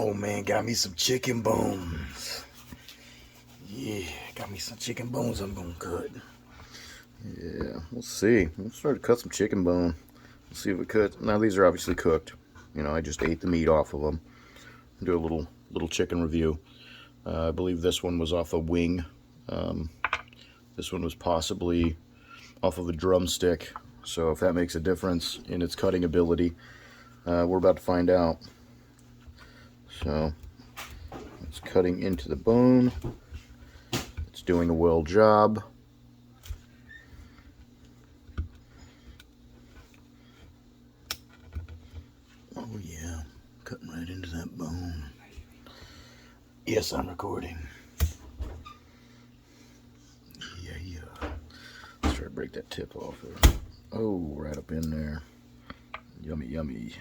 Oh man, got me some chicken bones. Yeah, got me some chicken bones I'm gonna cut. Yeah, we'll see. We'll start to cut some chicken bone. We'll see if it cuts. Now these are obviously cooked. You know, I just ate the meat off of them. Do a little chicken review. I believe this one was off a wing. This one was possibly off of a drumstick. So if that makes a difference in its cutting ability, we're about to find out. So it's cutting into the bone. It's doing a well job. Oh yeah, cutting right into that bone. Yes, I'm recording. Yeah. Let's try to break that tip off there. Oh, right up in there. Yummy, yummy.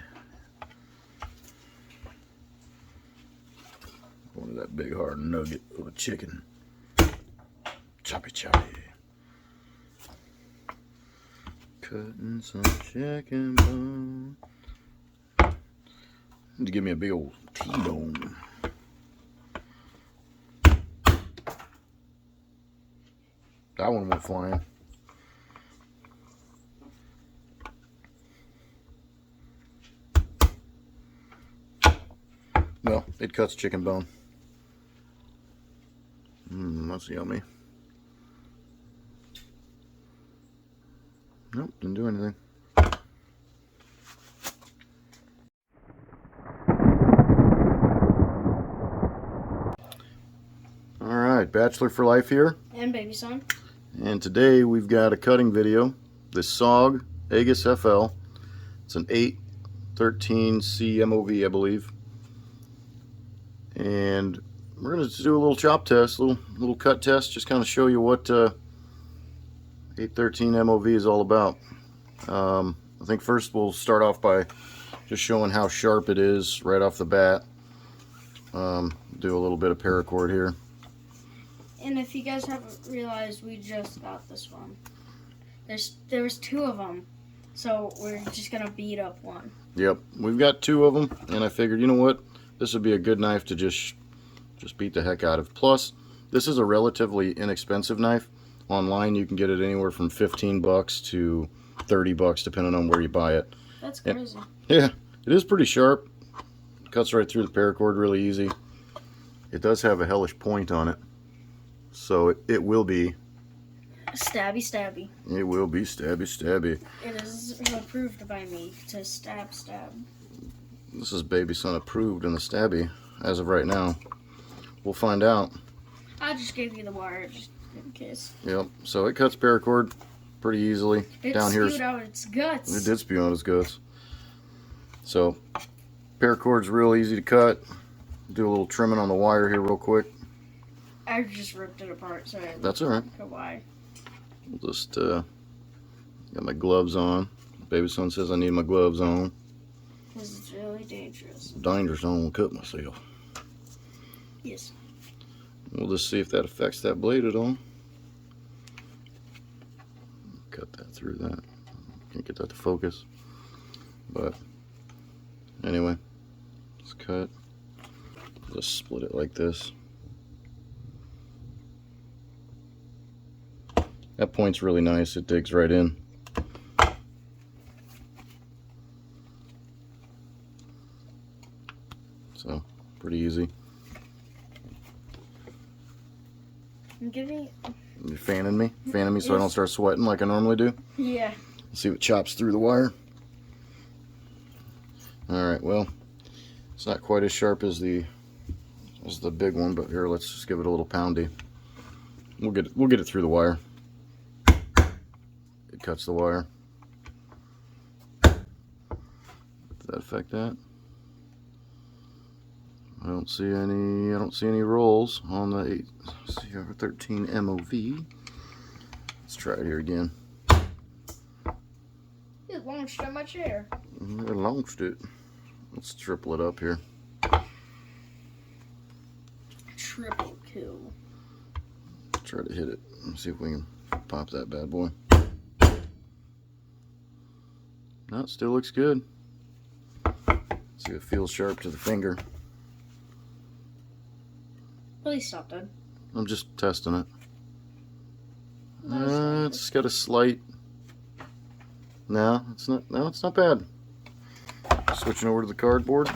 One of that big hard nugget of a chicken. Choppy choppy. Cutting some chicken bone. Need to give me a big old T-bone. That one went flying. Well, it cuts chicken bone. That's yummy. Nope, didn't do anything. Alright, Bachelor for Life here. And Baby Son. And today we've got a cutting video. The SOG Augis FL. It's an 813C MOV, I believe. And we're going to do a little chop test, little cut test, just kind of show you what 813 MOV is all about. I think first we'll start off by just showing how sharp it is right off the bat. Do a little bit of paracord here. And if you guys haven't realized, we just got this one. There was two of them, so we're just gonna beat up one. Yep, we've got two of them, and I figured, you know what, this would be a good knife to just beat the heck out of. Plus, this is a relatively inexpensive knife. Online, you can get it anywhere from 15 bucks to 30 bucks, depending on where you buy it. That's crazy. Yeah, it is pretty sharp. Cuts right through the paracord really easy. It does have a hellish point on it, so it will be stabby. It will be stabby. It is approved by me to stab. This is Baby Son approved in the stabby as of right now. We'll find out. I just gave you the wire just in case. Yep. So it cuts paracord pretty easily. It down here spewed out its guts. It did spew out its guts. So paracord's real easy to cut. Do a little trimming on the wire here real quick. I just ripped it apart, so that's all right. Why? We'll just got my gloves on. Baby Son says I need my gloves on. Because it's really dangerous. Dangerous, I don't cut myself. Yes. We'll just see if that affects that blade at all. Cut that through that. Can't get that to focus. But anyway, let's cut. Just split it like this. That point's really nice. It digs right in. So, pretty easy. You're fanning me? Fanning me so I don't start sweating like I normally do? Yeah. Let's see what chops through the wire. Alright, well, it's not quite as sharp as the big one, but here, let's just give it a little poundy. We'll get it through the wire. It cuts the wire. Does that affect that? I don't see any rolls on the 813 MOV. Let's try it here again. It launched on my chair. It launched it. Let's triple it up here. Triple kill. Try to hit it. Let's see if we can pop that bad boy. No, it still looks good. See, it feels sharp to the finger. Please stop that. I'm just testing it. No, It's got a slight. No, it's not. No, it's not bad. Switching over to the cardboard.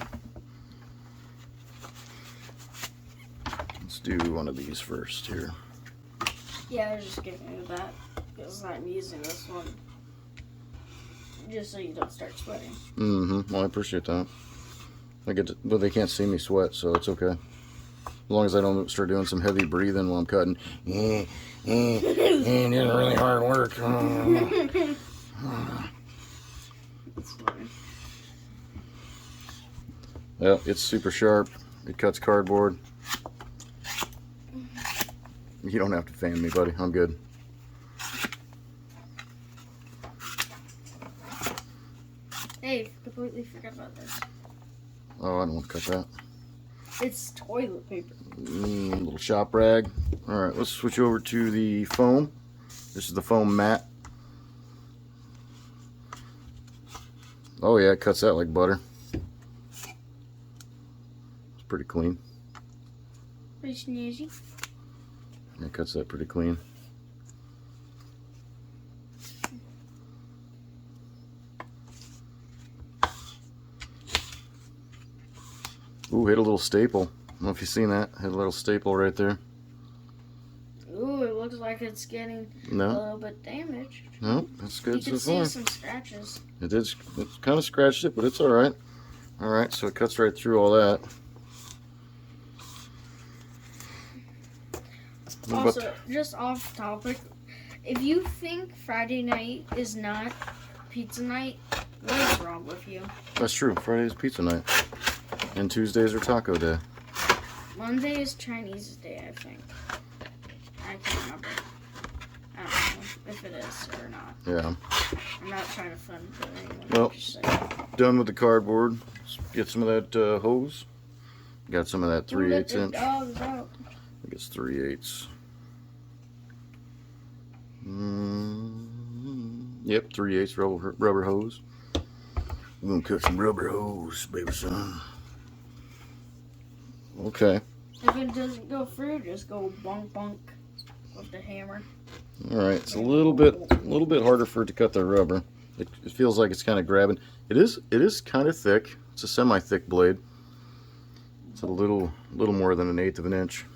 Let's do one of these first here. Yeah, I was just giving you that because I'm using this one just so you don't start sweating. Mm-hmm. Well, I appreciate that. I get to, but they can't see me sweat, so it's okay. As long as I don't start doing some heavy breathing while I'm cutting. Doing really hard work. It's funny. Yeah, it's super sharp. It cuts cardboard. You don't have to fan me, buddy. I'm good. Hey, completely forgot about this. Oh, I don't want to cut that. It's toilet paper. Little shop rag. Alright, let's switch over to the foam. This is the foam mat. Oh yeah, it cuts that like butter. It's pretty clean. Pretty snazzy. It cuts that pretty clean. Ooh, hit a little staple. I don't know if you've seen that. Hit a little staple right there. Ooh, it looks like it's getting a little bit damaged. No, that's good so far. You can see some scratches. It's kind of scratched it, but it's alright. Alright, so it cuts right through all that. Also, just off topic, if you think Friday night is not pizza night, what is wrong with you? That's true. Friday is pizza night. And Tuesdays are taco day. Monday is Chinese day, I think. I can't remember. I don't know if it is or not. Yeah. I'm not trying to fun anyone. Well, Just saying. done with the cardboard. Let's get some of that hose. Got some of that 3/8 inch. I think it's 3/8. Yep, 3/8 rubber hose. We're gonna cut some rubber hose, baby son. Okay. If it doesn't go through, just go bonk bonk with the hammer. All right, it's a little bit harder for it to cut the rubber. It feels like it's kind of grabbing. It is kind of thick. It's a semi-thick blade. It's a little more than 1/8 of an inch.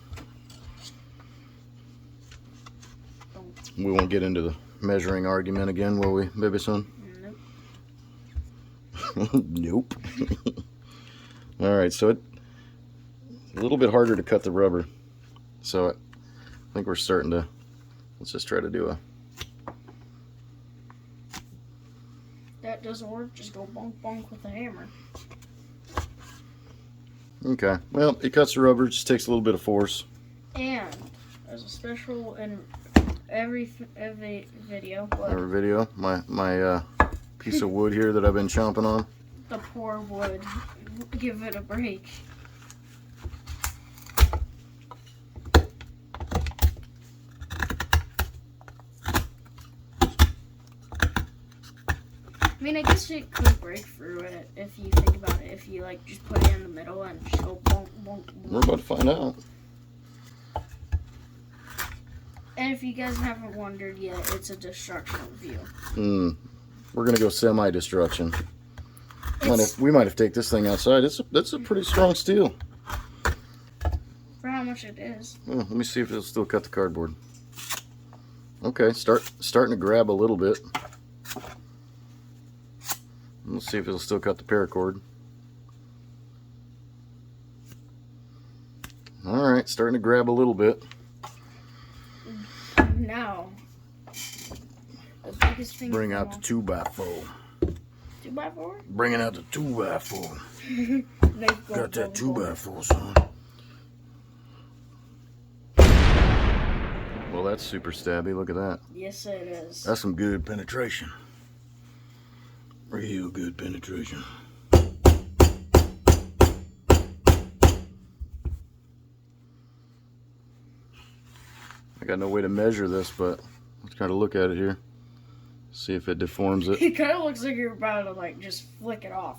We won't get into the measuring argument again, will we, baby son? Nope. Nope. All right, so it's a little bit harder to cut the rubber. So I think we're starting to. Let's just try to do a. That doesn't work. Just go bonk bonk with the hammer. Okay. Well, it cuts the rubber. It just takes a little bit of force. And there's a special in every video. What? Every video, my piece of wood here that I've been chomping on. The poor wood. Give it a break. I mean, I guess it could break through it if you think about it. If you like just put it in the middle and just go bonk bonk bonk. We're about to find out. And if you guys haven't wondered yet, it's a destruction review. We're gonna go semi-destruction. We might have to take this thing outside. That's a pretty strong steel. For how much it is. Oh, let me see if it'll still cut the cardboard. Okay, starting to grab a little bit. Let's see if it'll still cut the paracord. All right, starting to grab a little bit. Now, the biggest thing. Bring out the 2x4. 2x4? Bringing out the 2x4. Got that 2x4, son. Well, that's super stabby. Look at that. Yes, it is. That's some good penetration. Real good penetration. I got no way to measure this, but let's kind of look at it here. See if it deforms it. It kind of looks like you're about to like just flick it off.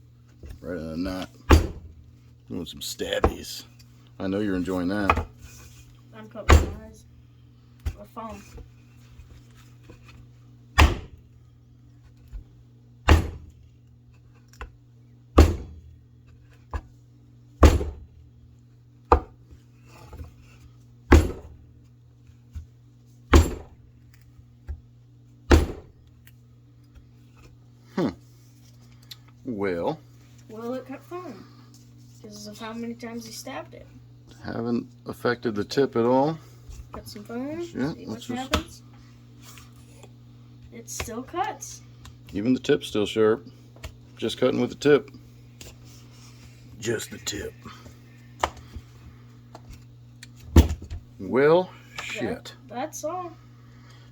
Right in a knot. Doing some stabbies. I know you're enjoying that. I'm covering my eyes with foam. Well, Will it cut foam? Because of how many times he stabbed it. haven't affected the tip at all. Cut some foam. Yeah, See let's what just- happens. It still cuts. Even the tip's still sharp. Just cutting with the tip. Just the tip. Well, shit. That's all.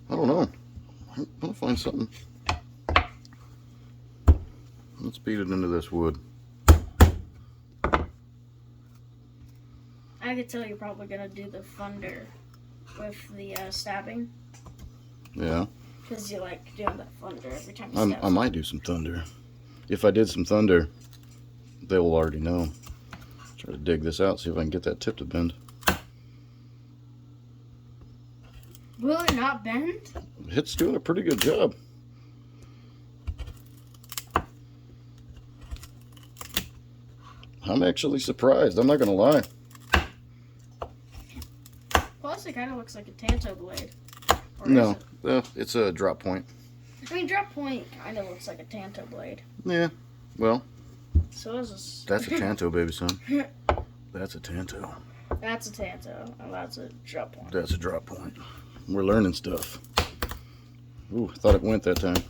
I don't know. I'm gonna find something. Let's beat it into this wood. I could tell you're probably gonna do the thunder with the stabbing. Yeah. Because you like doing that thunder every time you stab. I might do some thunder. If I did some thunder, they will already know. Try to dig this out, see if I can get that tip to bend. Will it not bend? It's doing a pretty good job. I'm actually surprised. I'm not gonna lie. Plus, it kind of looks like a Tanto blade. Or No, is it? it's a drop point. I mean, drop point kind of looks like a Tanto blade. Yeah. Well, So is this. that's a Tanto, baby son. That's a Tanto. That's a Tanto, and that's a drop point. That's a drop point. We're learning stuff. Ooh, thought it went that time.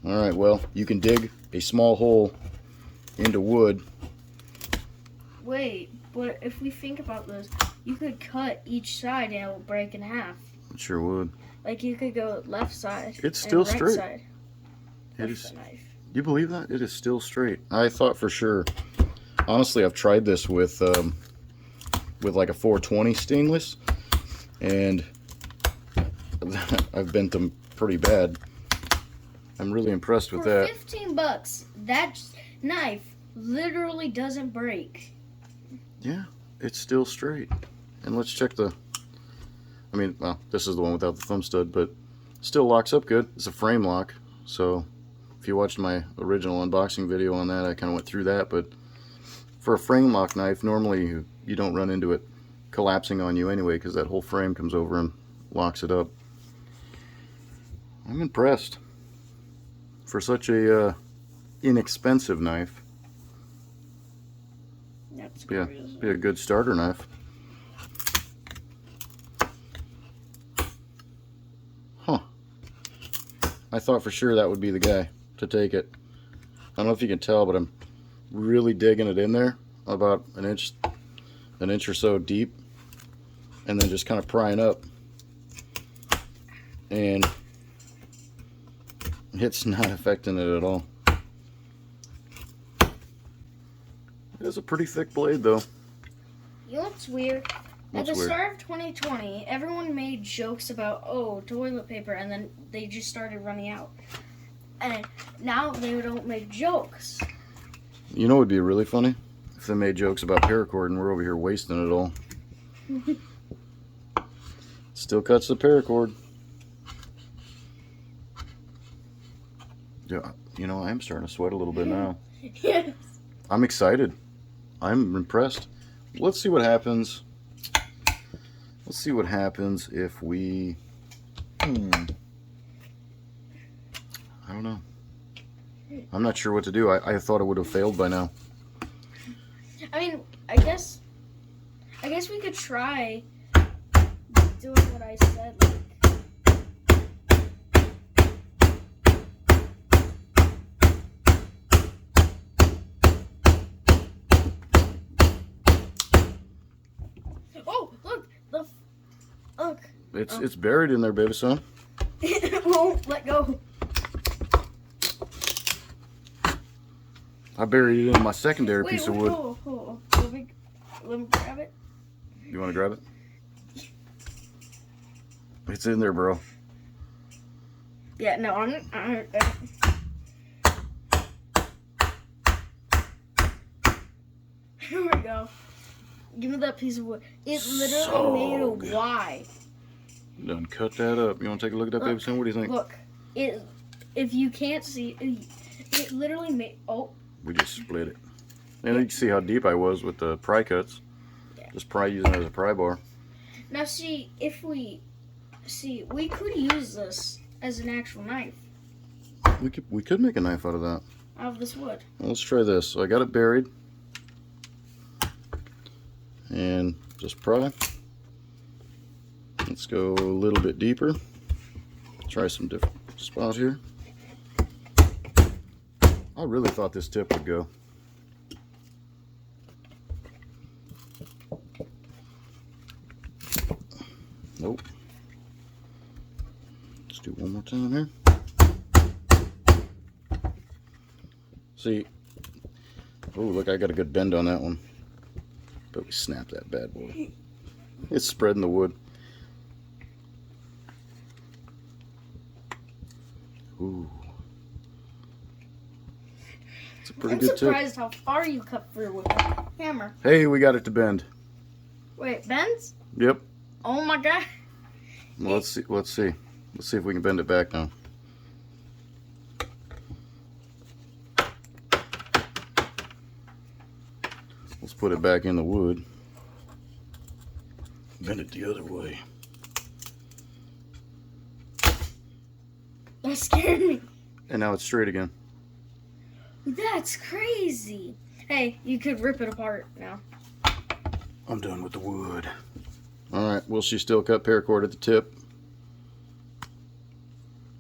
All right. Well, you can dig a small hole into wood. Wait, but if we think about this, you could cut each side and it will break in half. It sure would. Like you could go left side. It's still and right straight. Side It with is. the knife. You believe that? It is still straight. I thought for sure. Honestly, I've tried this with like a 420 stainless, and I've bent them pretty bad. I'm really impressed with For that. $15, that knife literally doesn't break. Yeah, it's still straight. And let's check the. I mean, well, this is the one without the thumb stud, but still locks up good. It's a frame lock, so if you watched my original unboxing video on that, I kind of went through that. But for a frame lock knife, normally you don't run into it collapsing on you anyway, because that whole frame comes over and locks it up. I'm impressed for such a inexpensive knife. That's Be crazy. a good starter knife. Huh. I thought for sure that would be the guy to take it. I don't know if you can tell, but I'm really digging it in there about an inch or so deep, and then just kind of prying up, and it's not affecting it at all. It is a pretty thick blade though. You know what's weird? What's At the weird? start of 2020, everyone made jokes about, oh, toilet paper, and then they just started running out. And now they don't make jokes. You know what would be really funny? If they made jokes about paracord and we're over here wasting it all. Still cuts the paracord. Yeah, you know, I am starting to sweat a little bit now. Yes. I'm excited. I'm impressed. Let's see what happens. Let's see what happens if we... I don't know. I'm not sure what to do. I thought it would have failed by now. I mean, I guess we could try doing what I said. Oh, look! Look! It's buried in there, baby son. It won't let go. I buried it in my secondary piece of wood. Hold. Let me grab it. You want to grab it? It's in there, bro. Yeah, no, I'm Here we go. Give me that piece of wood. It literally SOG. made a Y. Done cut that up. You want to take a look at that, baby son? What do you think? Look, if you can't see, it literally made. Oh. We just split it. And you can see how deep I was with the pry cuts. Yeah. Just pry using it as a pry bar. Now see, we could use this as an actual knife We could make a knife out of that. out of this wood. Well, let's try this. So I got it buried. And just pry. Let's go a little bit deeper. Try some different spots here. I really thought this tip would go. Nope. Let's do one more time here. See, oh look, I got a good bend on that one. But we snapped that bad boy. It's spreading the wood. Ooh. It's a pretty good tip. I'm surprised how far you cut through with a hammer. Hey, we got it to bend. Wait, bends? Yep. Oh my god. Well, let's see. Let's see if we can bend it back now. Let's put it back in the wood. Bend it the other way. That scared me. And now it's straight again. That's crazy. Hey, you could rip it apart now. I'm done with the wood. Alright, will she still cut paracord at the tip?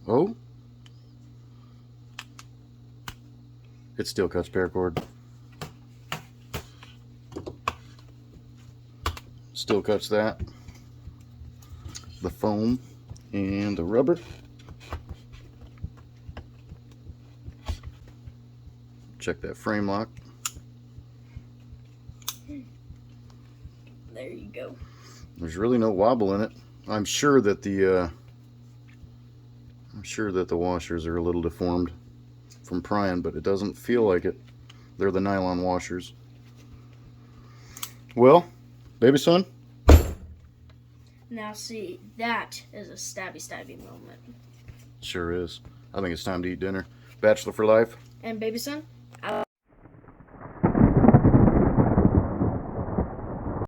Oh? It still cuts paracord. Still cuts that. The foam and the rubber. Check that frame lock. There you go. There's really no wobble in it. I'm sure that the washers are a little deformed from prying, but it doesn't feel like it. They're the nylon washers. Well, baby son. Now see, that is a stabby moment. Sure is. I think it's time to eat dinner. Bachelor for life. And baby son,